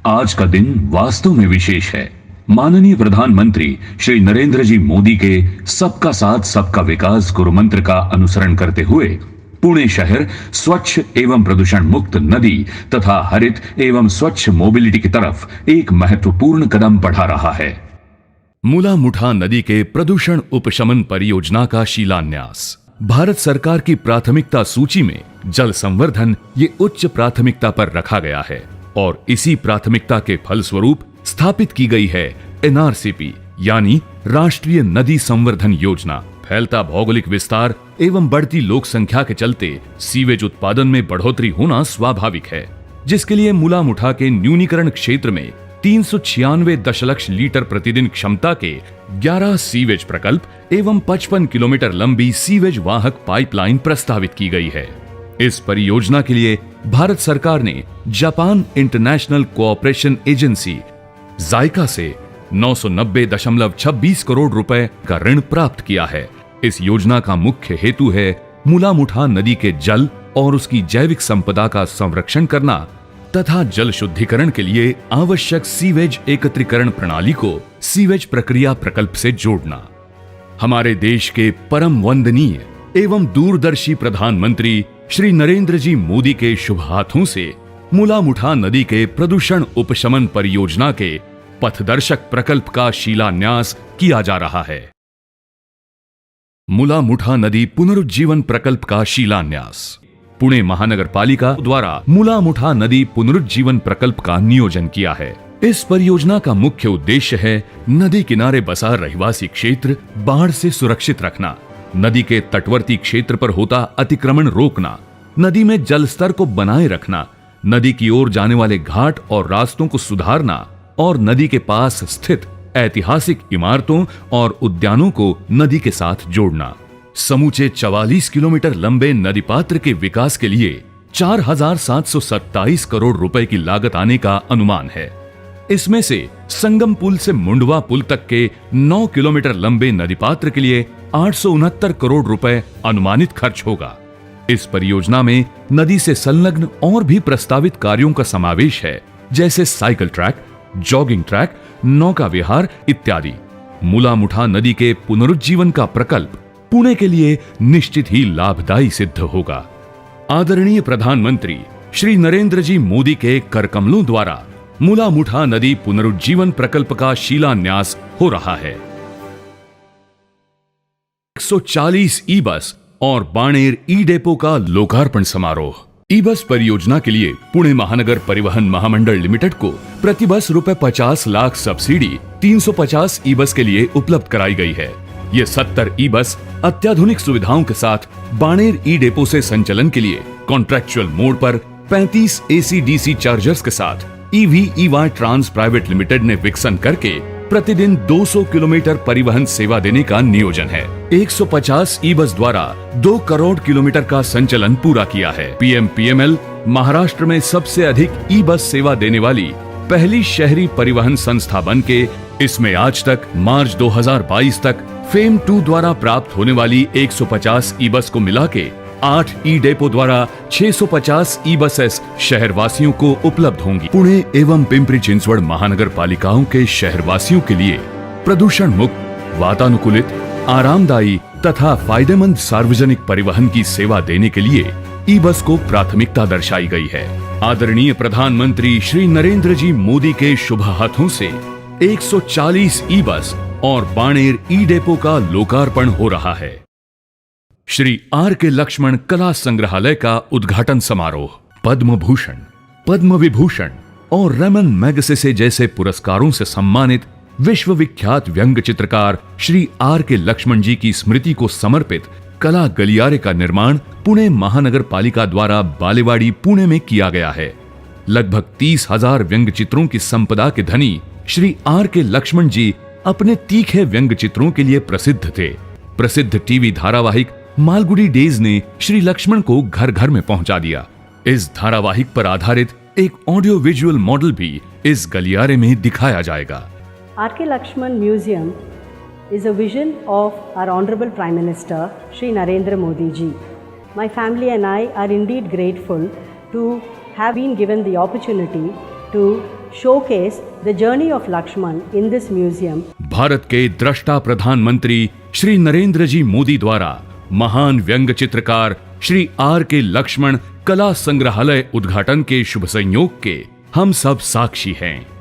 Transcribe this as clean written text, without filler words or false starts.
आज का दिन वास्तव में विशेष है। माननीय प्रधानमंत्री श्री नरेंद्र जी मोदी के सबका साथ सबका विकास गुरु मंत्र का अनुसरण करते हुए पुणे शहर स्वच्छ एवं प्रदूषण मुक्त नदी तथा हरित एवं स्वच्छ मोबिलिटी की तरफ एक महत्वपूर्ण कदम बढ़ा रहा है। मुला मुठा नदी के प्रदूषण उपशमन परियोजना का शिलान्यास। भारत सरकार की प्राथमिकता सूची में जल संवर्धन ये उच्च प्राथमिकता पर रखा गया है और इसी प्राथमिकता के फलस्वरूप स्थापित की गई है एनआरसीपी यानी राष्ट्रीय नदी संवर्धन योजना। फैलता भौगोलिक विस्तार एवं बढ़ती लोक संख्या के चलते सीवेज उत्पादन में बढ़ोतरी होना स्वाभाविक है, जिसके लिए मुला मुठा के न्यूनीकरण क्षेत्र में 396 दशलक्ष लीटर प्रतिदिन क्षमता के 11 सीवेज प्रकल्प एवं 55 किलोमीटर लंबी सीवेज वाहक पाइपलाइन प्रस्तावित की गई है। इस परियोजना के लिए भारत सरकार ने जापान इंटरनेशनल कोऑपरेशन एजेंसी जायका से 990.26 करोड़ रुपए का ऋण प्राप्त किया है। इस योजना का मुख्य हेतु है मुला मुठा नदी के जल और उसकी जैविक संपदा का संरक्षण करना तथा जल शुद्धिकरण के लिए आवश्यक सीवेज एकत्रीकरण प्रणाली को सीवेज प्रक्रिया प्रकल्प से जोड़ना। हमारे देश के परम वंदनीय एवं दूरदर्शी प्रधानमंत्री श्री नरेंद्र जी मोदी के शुभ हाथों से मुला मुठा नदी के प्रदूषण उपशमन परियोजना के पथदर्शक प्रकल्प का शिलान्यास किया जा रहा है। मुला मुठा नदी पुनरुज्जीवन प्रकल्प का शिलान्यास। पुणे महानगर पालिका द्वारा मुला मुठा नदी पुनरुज्जीवन प्रकल्प का नियोजन किया है। इस परियोजना का मुख्य उद्देश्य है नदी किनारे बसा रहवासी क्षेत्र बाढ़ से सुरक्षित रखना, नदी के तटवर्ती क्षेत्र पर होता अतिक्रमण रोकना, नदी में जल स्तर को बनाए रखना, नदी की ओर जाने वाले घाट और रास्तों को सुधारना और नदी के पास स्थित ऐतिहासिक इमारतों और उद्यानों को नदी के साथ जोड़ना। समूचे 44 किलोमीटर लंबे नदी पात्र के विकास के लिए 4,727 करोड़ रुपए की लागत आने का अनुमान है। इसमें से संगम पुल से मुंडवा पुल तक के 9 किलोमीटर लंबे नदी पात्र के लिए 869 करोड़ रुपए अनुमानित खर्च होगा। इस परियोजना में नदी से संलग्न और भी प्रस्तावित कार्यों का समावेश है, जैसे साइकिल ट्रैक, जॉगिंग ट्रैक, नौका विहार इत्यादि। मुला मुठा नदी के पुनरुज्जीवन का प्रकल्प पुणे के लिए निश्चित ही लाभदायी सिद्ध होगा। आदरणीय प्रधानमंत्री श्री नरेंद्र जी मोदी के करकमलों द्वारा मुला मुठा नदी पुनरुज्जीवन प्रकल्प का शिलान्यास हो रहा है। 140 ई बस और बाणेर ई डेपो का लोकार्पण समारोह। ई बस परियोजना के लिए पुणे महानगर परिवहन महामंडल लिमिटेड को प्रति बस ₹50 लाख सब्सिडी 350 ई बस के लिए उपलब्ध कराई गई है। ये 70 ई बस अत्याधुनिक सुविधाओं के साथ बाणेर ई डेपो से संचलन के लिए कॉन्ट्रैक्चुअल मोड पर 35 AC/DC चार्जर्स के साथ EVEY ट्रांस प्राइवेट लिमिटेड ने विकसन करके प्रतिदिन 200 किलोमीटर परिवहन सेवा देने का नियोजन है। 150 ई बस द्वारा 2 करोड़ किलोमीटर का संचलन पूरा किया है। PMPML महाराष्ट्र में सबसे अधिक ई बस सेवा देने वाली पहली शहरी परिवहन संस्था बनके इसमें आज तक मार्च 2022 तक फेम 2 द्वारा प्राप्त होने वाली 150 ई बस को मिला के 8 ई डेपो द्वारा 650 ई बसेस शहरवासियों को उपलब्ध होंगी। पुणे एवं पिंपरी चिंचवड़ महानगर पालिकाओं के शहरवासियों के लिए प्रदूषण मुक्त, वातानुकूलित, आरामदायी तथा फायदेमंद सार्वजनिक परिवहन की सेवा देने के लिए ई बस को प्राथमिकता दर्शाई गई है। आदरणीय प्रधानमंत्री श्री नरेंद्र जी मोदी के शुभ हाथों से 140 ई बस और बाणेर ई डेपो का लोकार्पण हो रहा है। श्री R.K. लक्ष्मण कला संग्रहालय का उद्घाटन समारोह। पद्म भूषण, पद्म विभूषण और रेमन मैगसेसे जैसे पुरस्कारों से सम्मानित विश्व विख्यात व्यंग्य चित्रकार श्री R.K. लक्ष्मण जी की स्मृति को समर्पित कला गलियारे का निर्माण पुणे महानगर पालिका द्वारा बालेवाड़ी पुणे में किया गया है। लगभग 30,000 व्यंग्य चित्रों की संपदा के धनी श्री R.K. लक्ष्मण जी अपने तीखे व्यंग्य चित्रों के लिए प्रसिद्ध थे। प्रसिद्ध टीवी धारावाहिक मालगुडी डेज ने श्री लक्ष्मण को घर घर में पहुंचा दिया। इस धारावाहिक पर आधारित एक ऑडियो विजुअल मॉडल भी इस गलियारे में दिखाया जाएगा। R.K. Lakshman Museum is a vision of our Honorable Prime Minister Shri Narendra Modi ji. My family and I are indeed grateful to have been given the opportunity to showcase the journey of Lakshman in this museum. Bharat के दृष्टा प्रधानमंत्री श्री नरेंद्र जी मोदी द्वारा महान व्यंग चित्रकार Shri are के लक्ष्मण कला संग्रहालय उद्घाटन के शुभ संयोग के हम सब साक्षी हैं।